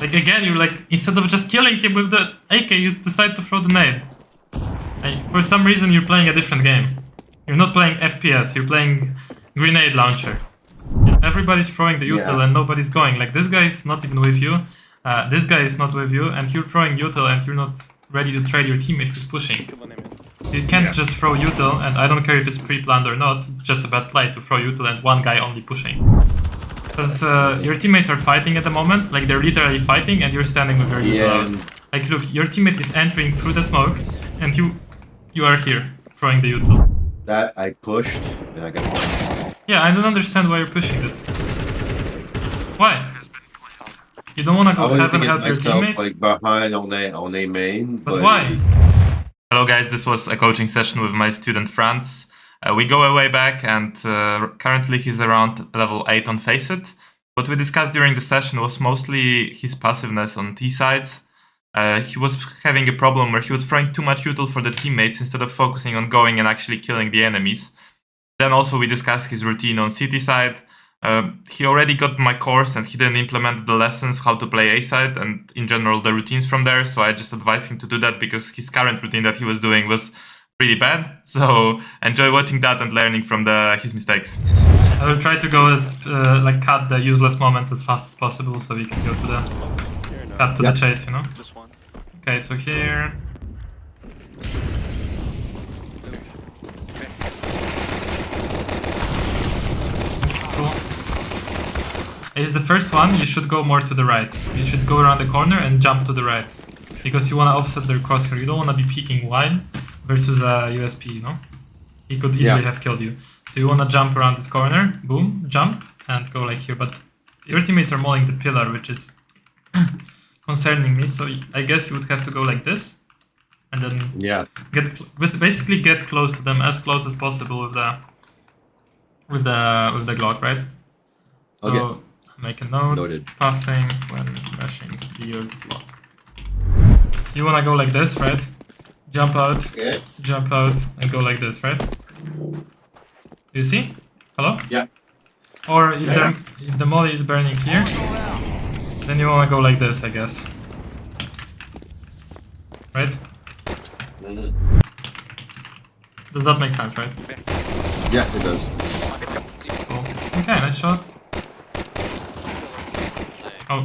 Like again, you like instead of just killing him with the AK, you decide to throw the nade. Like, for some reason, you're playing a different game. You're not playing FPS. You're playing grenade launcher. Everybody's throwing the util and nobody's going. Like this guy is not even with you. This guy is not with you, and you're throwing util and you're not ready to trade your teammate who's pushing. You can't just throw util, and I don't care if it's pre-planned or not. It's just a bad play to throw util and one guy only pushing. Because your teammates are fighting at the moment, like they're literally fighting, and you're standing with your util out. Like look, your teammate is entering through the smoke, and you are here throwing the util. That I pushed, and I got punched. Yeah, I don't understand why you're pushing this. Why? You don't want to go heaven help your teammate? Like behind on a main. But why? Hello guys, this was a coaching session with my student Franz. We go a way back, and currently he's around level 8 on Faceit. What we discussed during the session was mostly his passiveness on T sides. He was having a problem where he was throwing too much util for the teammates instead of focusing on going and actually killing the enemies. Then also we discussed his routine on CT side. He already got my course and he didn't implement the lessons how to play A side and in general the routines from there, so I just advised him to do that because his current routine that he was doing was pretty bad. So enjoy watching that and learning from his mistakes. I will try to go as like cut the useless moments as fast as possible so we can go to the chase, you know? Just one. Okay, so here. Cool. It's the first one, you should go more to the right. You should go around the corner and jump to the right. Because you want to offset their crosshair. You don't want to be peeking wide versus a USP, you know? He could easily have killed you. So you want to jump around this corner, boom, jump, and go like here. But your teammates are mauling the pillar, which is concerning me. So I guess you would have to go like this. And then basically get close to them, as close as possible with the Glock, right? So make a note. Noted. Puffing when rushing the Glock. So you wanna go like this, right? Jump out, and go like this, right? You see? Hello? Yeah. Or if the molly is burning here, then you wanna go like this, I guess. Right? Does that make sense, right? Yeah, it does. Cool. Okay, nice shot. Oh.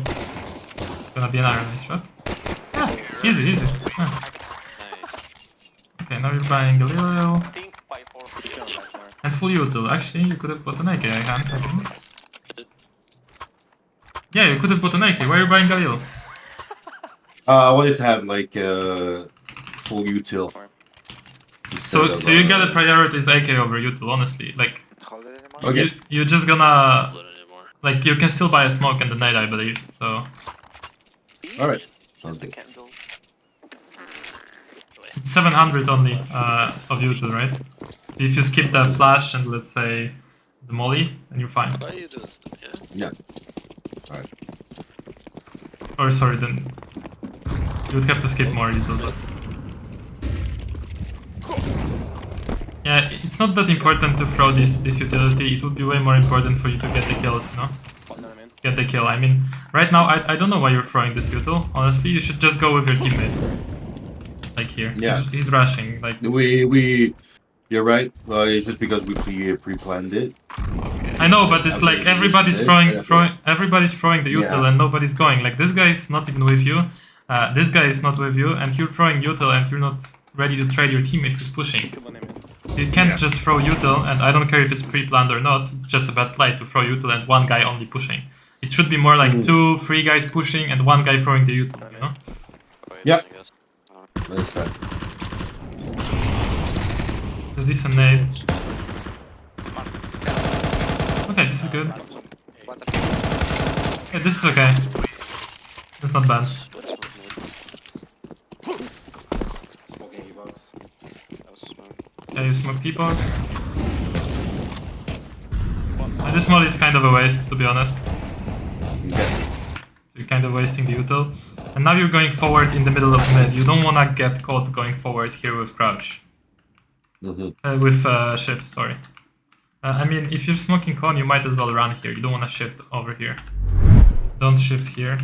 Gonna be another nice shot. Yeah, easy. Yeah. Okay, now you're buying Galileo. And full util. Actually, you could have bought an AK, I think. Yeah, you could have bought an AK. Why are you buying Galileo? I wanted to have like full util. So you gotta prioritize AK over util, honestly. Like, you're just gonna... Like, you can still buy a smoke and the nade, I believe, so... Alright. It's 700 only of util, right? If you skip that flash and let's say the molly, then you're fine. Yeah. Alright. Or sorry, then you would have to skip more util, but... Yeah, it's not that important to throw this utility. It would be way more important for you to get the kills, you know? Get the kill. I mean, right now, I don't know why you're throwing this util. Honestly, you should just go with your teammate. Like here. Yeah. He's rushing. Like You're right. It's just because we pre-planned it. I know, but it's like everybody's throwing the util and nobody's going. Like this guy is not even with you. This guy is not with you, and you're throwing util and you're not ready to trade your teammate who's pushing. You can't just throw util, and I don't care if it's pre-planned or not. It's just a bad play to throw util and one guy only pushing. It should be more like 2-3 guys pushing and one guy throwing the util, you know? Yeah. That's that. It's a decent nade. Okay, this is good. Yeah, this is okay. That's not bad. Yeah, you smoke T-box. And this mod is kind of a waste, to be honest. You're kind of wasting the util. And now you're going forward in the middle of mid. You don't want to get caught going forward here with crouch. With shift, sorry. I mean, if you're smoking con, you might as well run here. You don't want to shift over here. Don't shift here.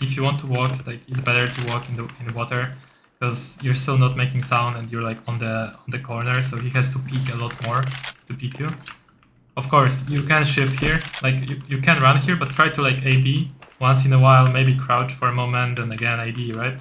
If you want to walk, like it's better to walk in the water because you're still not making sound and you're like on the corner, so he has to peek a lot more to peek you. Of course, you can shift here, like you can run here, but try to like AD once in a while, maybe crouch for a moment and again AD, right?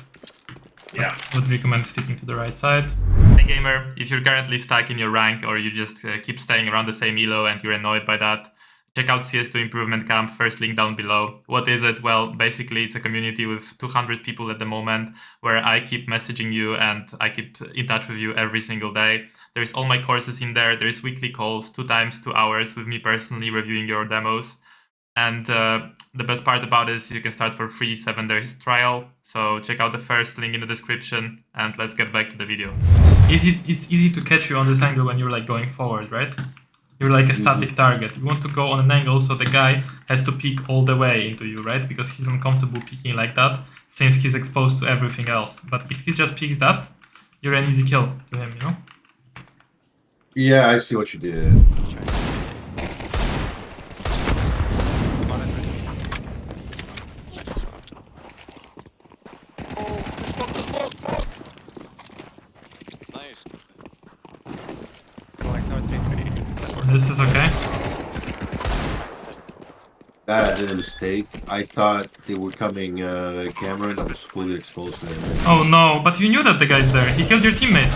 Yeah, would recommend sticking to the right side. Hey gamer, if you're currently stuck in your rank or you just keep staying around the same elo and you're annoyed by that, check out CS2 Improvement Camp, first link down below. What is it? Well, basically it's a community with 200 people at the moment where I keep messaging you and I keep in touch with you every single day. There's all my courses in there, there's weekly calls, 2 times 2 hours with me personally reviewing your demos. And the best part about it is you can start for free 7 days trial. So check out the first link in the description and let's get back to the video. It's easy to catch you on this angle when you're like going forward, right? You're like a static target. You want to go on an angle so the guy has to peek all the way into you, right? Because he's uncomfortable peeking like that since he's exposed to everything else. But if he just peeks that, you're an easy kill to him, you know? Yeah, I see what you did. Nice. This is okay. I did a mistake. I thought they were coming camera and I was fully exposed to them. Oh no, but you knew that the guy's there. He killed your teammate.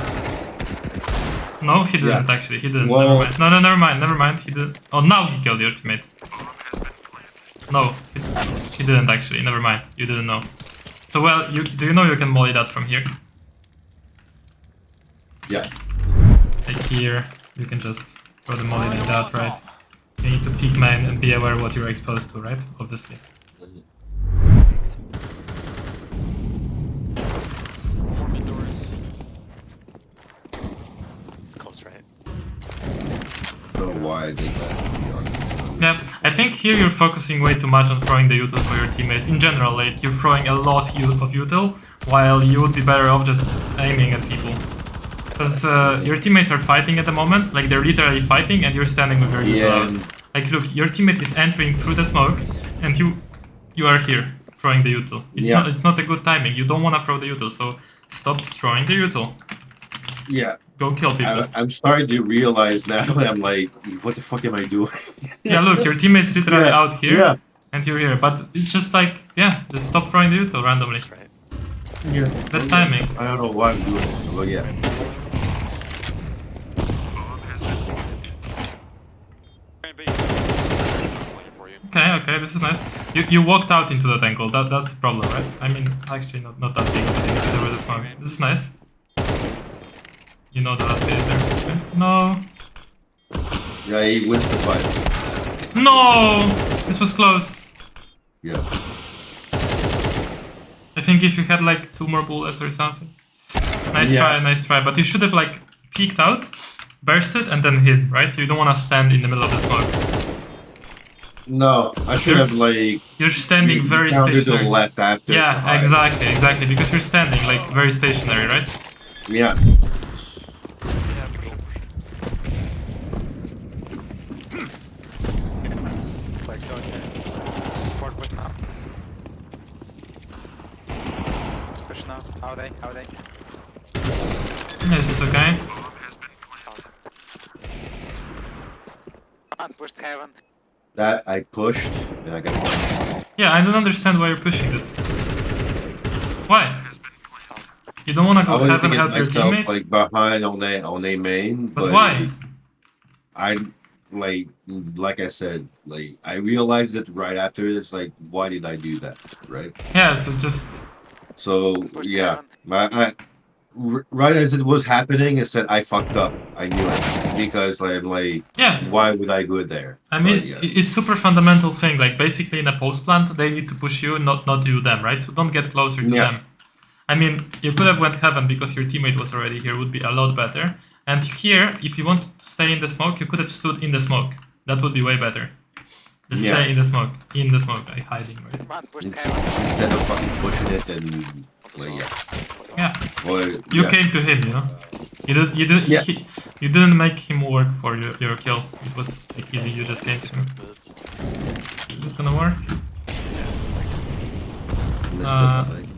No, he didn't actually. He didn't. Well, never mind. No, never mind. He didn't. Oh, now he killed your teammate. No, he didn't actually. Never mind. You didn't know. So well, do you know you can molly that from here? Yeah. Like here, you can just throw the molly like that, right? You need to peek main and be aware of what you're exposed to, right? Obviously. It's close, right? I don't know why I did that, to be honest. Yeah, I think here you're focusing way too much on throwing the util for your teammates. In general, like you're throwing a lot of util, while you would be better off just aiming at people. Because your teammates are fighting at the moment, like they're literally fighting and you're standing with your util out. Like look, your teammate is entering through the smoke and you are here throwing the util. It's not a good timing. You don't want to throw the util, so stop throwing the util. Yeah. Go kill people. I'm starting to realize now. I'm like, what the fuck am I doing? Yeah, look, your teammate's literally out here, yeah. and you're here. But it's just like, yeah, just stop throwing the util randomly. Right. Yeah. Bad timing. I don't know why I'm doing it, but yeah. Okay, this is nice. You walked out into that angle. That's the problem, right? I mean, actually, not that big. There was a smoke. This is nice. You know the last bit is there. Okay. No. Yeah, he wins the fight. No! This was close. Yeah. I think if you had like 2 more bullets or something. Nice try. But you should have like peeked out, bursted, and then hit, right? You don't want to stand in the middle of the smoke. No, I should have like. You're standing very stationary. stationary. To the left after. Yeah, exactly. Because you're standing like very stationary, right? Yeah. How are they? This is okay. Pushed heaven. That I pushed and I got punched. Yeah, I don't understand why you're pushing this. Why? You don't want to go heaven help your teammate? Like behind on a main. But why? I like I said, like I realized it right after. It's like, why did I do that? Right? Yeah. So just. So yeah, right as it was happening, it said I fucked up. I knew it because I'm like, yeah. Why would I go there? I mean, it's super fundamental thing. Like basically in a post plant, they need to push you, not you them, right? So don't get closer to them. I mean, you could have went heaven because your teammate was already here. Would be a lot better. And here, if you want to stay in the smoke, you could have stood in the smoke. That would be way better. Just stay in the smoke, like hiding, right? Instead of fucking pushing it and like, yeah. Well, you came to him, you know. You didn't make him work for your kill. It was like easy. You just came to him. Is this gonna work?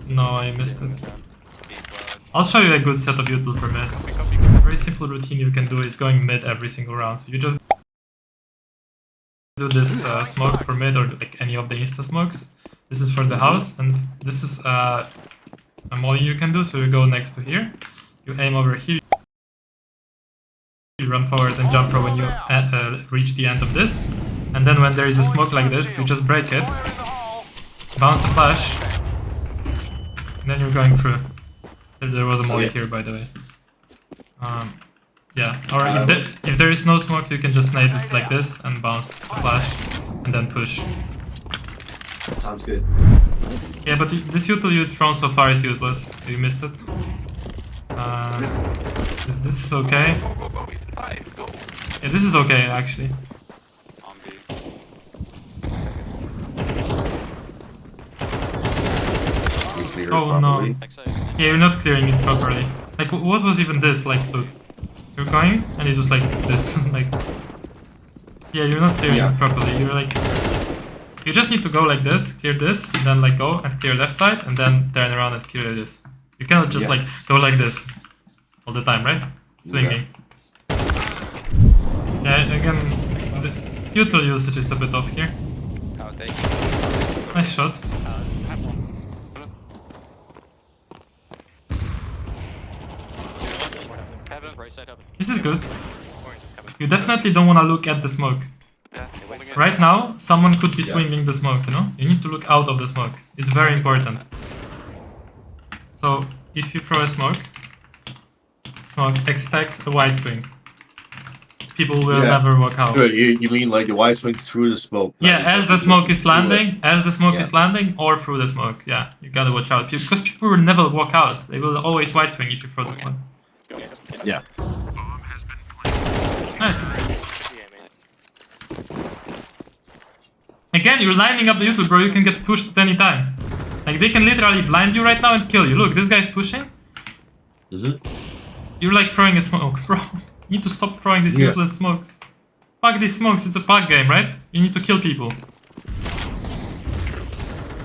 No, I missed it. I'll show you a good set of util for mid. A very simple routine you can do is going mid every single round. So you just do this smoke for mid or like any of the insta smokes. This is for the house, and this is a molly you can do. So you go next to here, you aim over here, you run forward and jump for when you reach the end of this, and then when there is a smoke like this, you just break it, bounce the flash, and then you're going through. There was a molly here, by the way. Yeah, or if there is no smoke, you can just nade it like this and bounce the flash, and then push. Sounds good. Yeah, but this util you've thrown so far is useless. You missed it. This is okay. Yeah, this is okay, actually. Oh no. Yeah, you're not clearing it properly. Like, what was even this? Like, look. You're going, and it was like this. Like, yeah, you're not clearing it properly. You're like, you just need to go like this, clear this, and then like go and clear left side, and then turn around and clear this. You cannot just like go like this all the time, right? Swinging. Yeah, again, the util usage is a bit off here. Nice shot. This is good. You definitely don't want to look at the smoke. Right now, someone could be swinging the smoke, you know? You need to look out of the smoke. It's very important. So, if you throw a smoke, expect a wide swing. People will never walk out. Good. You mean like the wide swing through the smoke? Yeah, as the smoke is landing, is landing, or through the smoke. Yeah, you gotta watch out. Because people will never walk out. They will always wide swing if you throw the smoke. Yeah. Nice. Again, you're lining up the util, bro. You can get pushed at any time. Like, they can literally blind you right now and kill you. Look, this guy's pushing. You're like throwing a smoke, bro. You need to stop throwing these useless smokes. Fuck these smokes, it's a pack game, right? You need to kill people.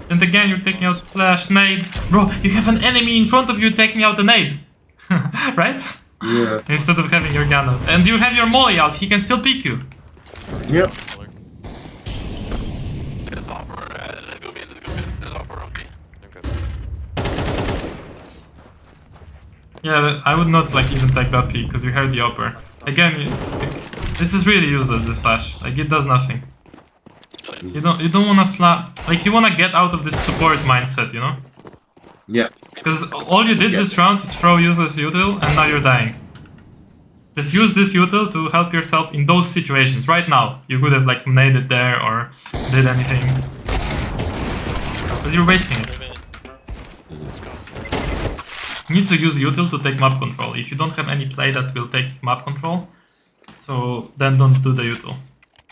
And again, you're taking out flash, nade. Bro, you have an enemy in front of you taking out a nade. Right? Yeah. Instead of having your gun out. And you have your molly out, he can still pick you. Yep. Yeah, I would not like even take that peek because you heard the upper. Again, this is really useless, this flash. Like, it does nothing. You don't wanna like, you wanna get out of this support mindset, you know? Yeah. Because all you did this round is throw useless util, and now you're dying. Just use this util to help yourself in those situations. Right now, you could have like naded there or did anything. Because you're wasting it. You need to use util to take map control. If you don't have any play that will take map control, so then don't do the util.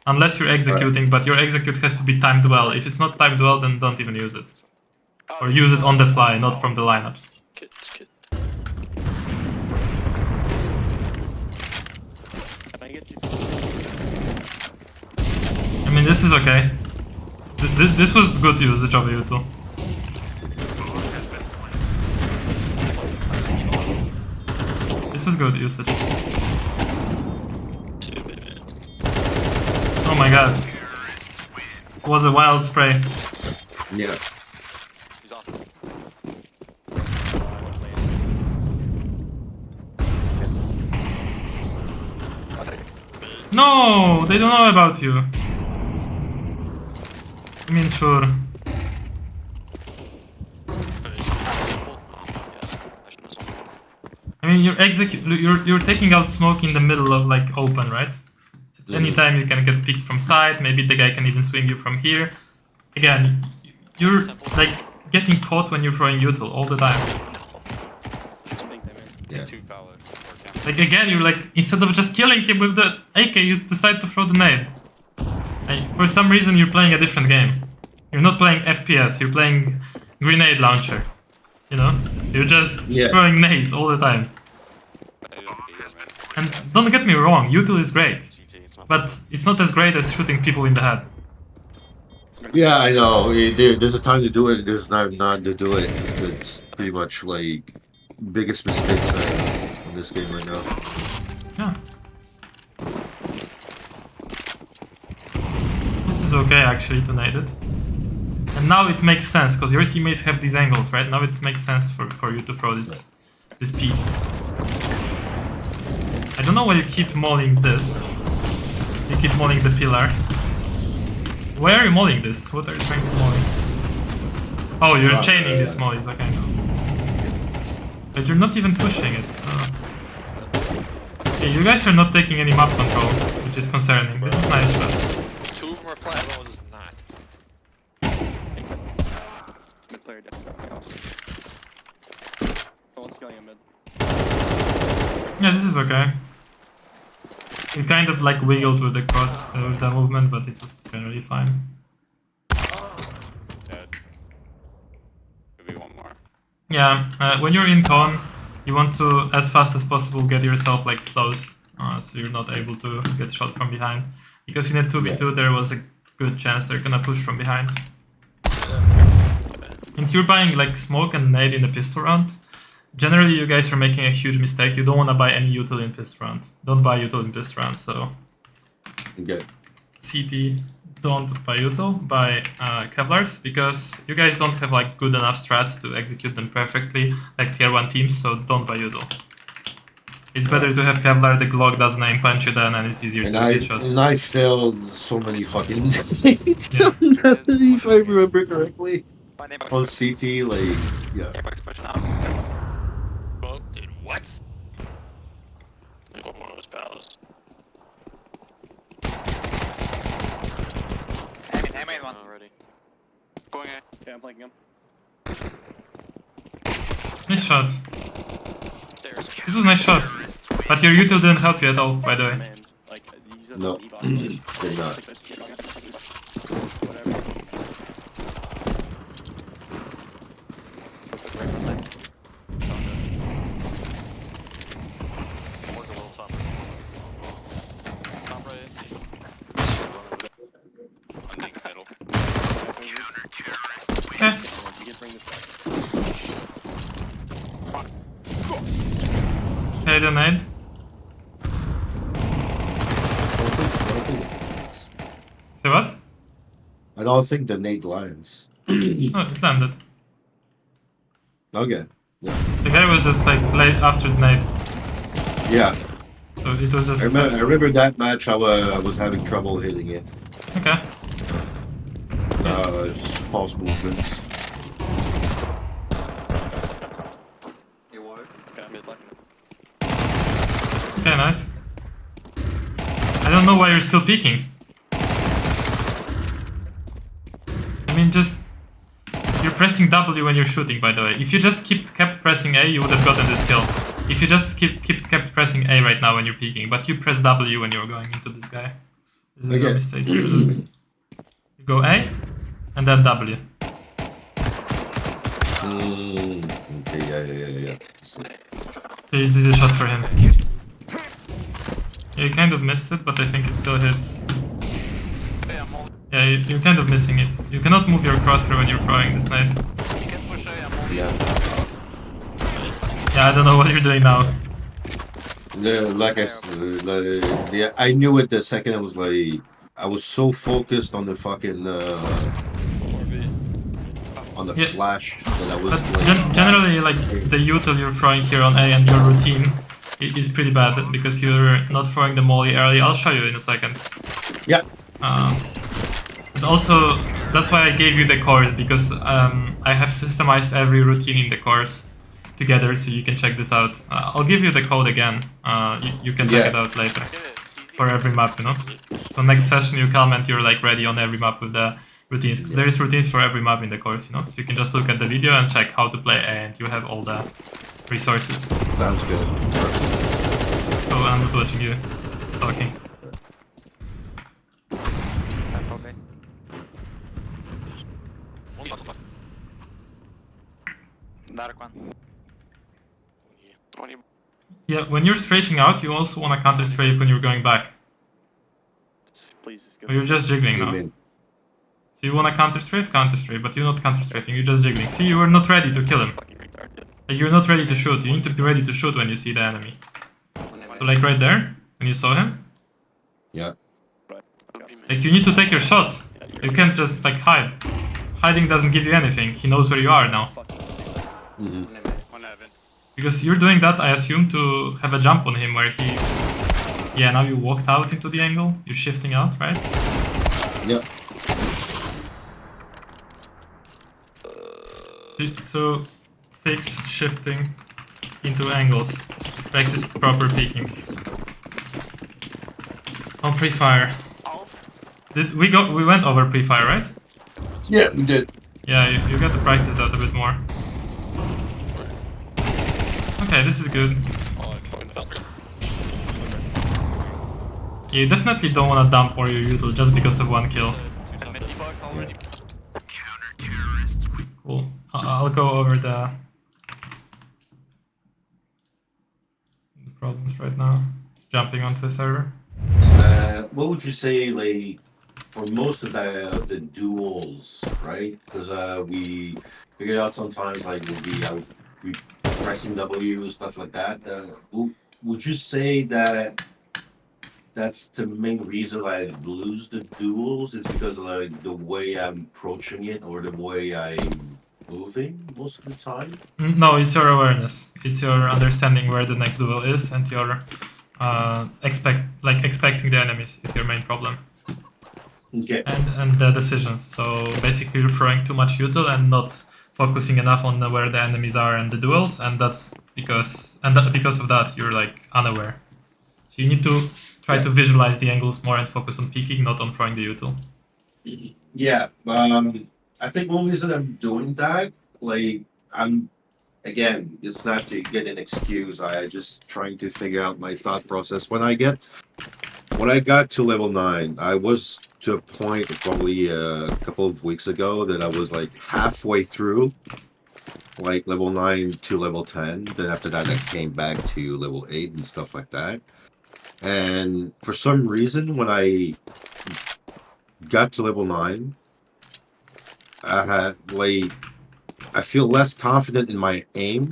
Unless you're executing, but your execute has to be timed well. If it's not timed well, then don't even use it. Or use it on the fly, not from the lineups. I mean, this is okay. This was good usage of util. This was good usage. Oh my god. It was a wild spray. Yeah. No, they don't know about you. I mean, sure. I mean, you're taking out smoke in the middle of like open, right? Anytime you can get picked from side, maybe the guy can even swing you from here. Again, you're like getting caught when you're throwing util all the time. Yeah. Like, again, you're like, instead of just killing him with the AK, you decide to throw the nade. Like, for some reason, you're playing a different game. You're not playing FPS, you're playing grenade launcher. You know? You're just throwing nades all the time. And don't get me wrong, util is great. But it's not as great as shooting people in the head. Yeah, I know. There's a time to do it. There's not to do it. It's pretty much like biggest mistakes in this game right now. Yeah. This is okay actually to nade it. And now it makes sense because your teammates have these angles, right? Now it makes sense for you to throw this piece. I don't know why you keep mauling this. You keep mauling the pillar. Why are you mauling this? What are you trying to maul? Oh, you're chaining these mollies, okay. But you're not even pushing it. Okay, you guys are not taking any map control, which is concerning. This is nice shot. Two of them are playing, one is not. Yeah, this is okay. You kind of like wiggled with the cross, with the movement, but it was generally fine. Dead. Could be one more. Yeah, when you're in con, you want to, as fast as possible, get yourself like close, so you're not able to get shot from behind. Because in a 2v2, there was a good chance they're gonna push from behind. And you're buying like smoke and nade in the pistol round. Generally, you guys are making a huge mistake. You don't want to buy any util in pistol round. Don't buy util in pistol round. So, Okay. CT, don't buy util. Buy Kevlars because you guys don't have like good enough strats to execute them perfectly like tier 1 teams. So don't buy util. It's better to have Kevlar. The Glock doesn't aim punch you then, and it's easier to get shots. And I failed so many fucking if I remember correctly. On CT, like, yeah. Oh, dude, what? There's one more of those pals. I made one. Already. Going in. Okay, I'm flanking him. Nice shot. Stairs. This was a nice shot. But your util didn't help you at all, by the way. Man, like, you just No, they're not. Whatever. Work a little top. Top right. Funding middle. Okay. You can bring this back. Okay, the nade. Say what? I don't think the nade lands. Oh, it landed. Okay. The guy was just like late after the nade. Yeah. So it was just... I remember that match. I was having trouble hitting it. Okay. Just false movements. Okay, mid left. Okay, nice. I don't know why you're still peeking. I mean, just... You're pressing W when you're shooting, by the way. If you just kept pressing A, you would have gotten this kill. If you just kept pressing A right now when you're peeking, but you press W when you're going into this guy. This is your mistake. You go A, and then W. Okay, yeah. So it's easy shot for him. Yeah, you kind of missed it, but I think it still hits. Yeah, you're kind of missing it. You cannot move your crosshair when you're throwing this nade. Yeah. Yeah, I don't know what you're doing now. Like yeah, I knew it the second I was like, I was so focused on the fucking on the flash that I was But like, generally, like the util you're throwing here on A and your routine is pretty bad because you're not throwing the molly early. I'll show you in a second. yeah. But also, that's why I gave you the course because I have systemized every routine in the course together, so you can check this out. I'll give you the code again. You can check it out later for every map, you know. So next session you come and you're like ready on every map with the routines, because there is routines for every map in the course, you know. So you can just look at the video and check how to play, and you have all the resources. Sounds good. Oh, I'm not watching you. Talking. Dark one. Yeah, when you're strafing out, you also want to counter strafe when you're going back. Please just Or you're just jiggling now. So you wanna counter strafe, but you're not counter strafing, you're just jiggling. See, you are not ready to kill him. Fucking retarded. Like, you're not ready to shoot, you need to be ready to shoot when you see the enemy. So like right there, when you saw him, Yeah. like you need to take your shot. You can't just like hide. Hiding doesn't give you anything, he knows where you are now. Mm-hmm. One Evan. Because you're doing that, I assume, to have a jump on him where he... Yeah, now you walked out into the angle, you're shifting out, right? Yeah. So fix shifting into angles. Practice proper peeking. On pre-fire. We went over pre-fire, right? Yeah, we did. Yeah, you got to practice that a bit more. Okay, this is good. You definitely don't want to dump or your util just because of one kill. Cool. I'll go over the problems right now. It's jumping onto a server. What would you say, like, for most of the duels, right? Because we figured out sometimes, like, we pressing W, stuff like that. Would you say that that's the main reason I lose the duels? It's because of, like, the way I'm approaching it or the way I'm moving most of the time? No, it's your awareness. It's your understanding where the next duel is, and your expecting the enemies is your main problem. Okay. And the decisions. So basically, you're throwing too much util and not focusing enough on where the enemies are and the duels, and that's because of that you're like unaware. So you need to try to visualize the angles more and focus on peeking, not on throwing the util. Yeah. I think one reason I'm doing that, like, again, it's not to get an excuse. I just trying to figure out my thought process. When I got to level 9, I was to a point probably a couple of weeks ago that I was like halfway through, like level 9 to level 10. Then after that, I came back to level 8 and stuff like that. And for some reason, when I got to level 9, I feel less confident in my aim.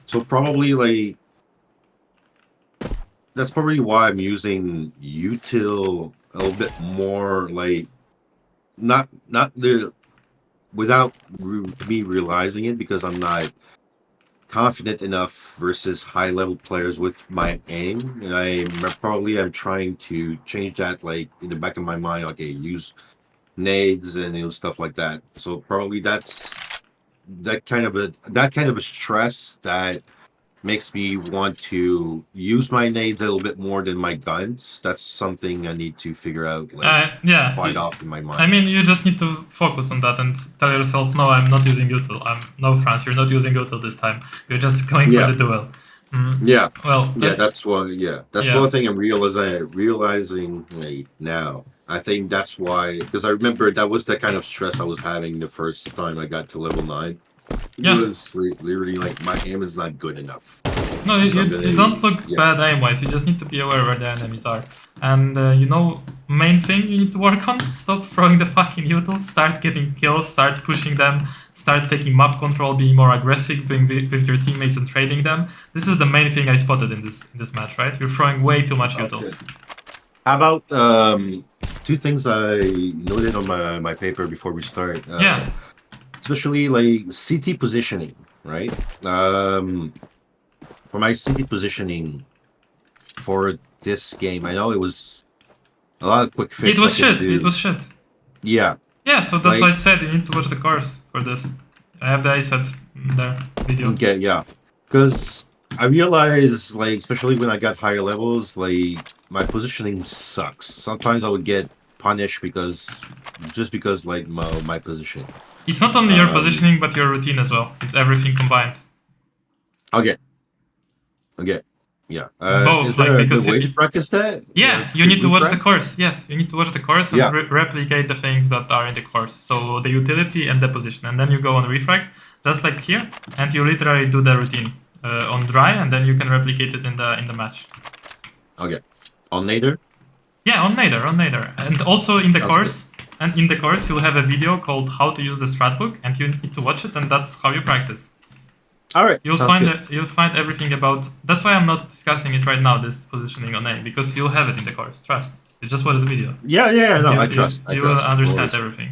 So probably like that's probably why I'm using util a little bit more, like not the without me realizing it, because I'm not confident enough versus high level players with my aim, and I'm trying to change that, like in the back of my mind, okay, use nades and stuff like that. So probably that's that kind of a stress that makes me want to use my nades a little bit more than my guns. That's something I need to figure out, like Yeah. fight off in my mind. I mean, you just need to focus on that and tell yourself, no, I'm not using util. No, France, you're not using util this time. You're just going for the duel. Yeah. Well, That's one thing I'm realizing like now. I think that's why, because I remember that was the kind of stress I was having the first time I got to level 9. Yeah. It was literally like my aim is not good enough. No, you don't look bad aim-wise, you just need to be aware where the enemies are. And main thing you need to work on, stop throwing the fucking util, start getting kills, start pushing them, start taking map control, being more aggressive, being with your teammates and trading them. This is the main thing I spotted in this match, right? You're throwing way too much util. Okay. How about two things I noted on my paper before we start? Yeah. Especially like CT positioning, right? For my CT positioning for this game, I know it was a lot of quick fix. It was shit. Yeah. Yeah, so that's why I said you need to watch the course for this. I have the ASET there video. Okay, yeah. Because I realized, like, especially when I got higher levels, like, my positioning sucks. Sometimes I would get punished because like my positioning. It's not only your positioning, but your routine as well. It's everything combined. Okay. Yeah. It's both, is there like, a because good way to practice that? Yeah, you need to watch the course. Yes, you need to watch the course and replicate the things that are in the course. So the utility and the position, and then you go on refrag, just like here, and you literally do the routine on dry, and then you can replicate it in the match. Okay. On nader? Yeah, on nader, and also in the course. And in the course, you'll have a video called "How to Use the Strat Book," and you need to watch it, and that's how you practice. All right. You'll sounds find good. you'll find everything about. That's why I'm not discussing it right now. This positioning on A, because you'll have it in the course. Trust. You just watch the video. Yeah, no, You- I trust. You will understand Always. everything.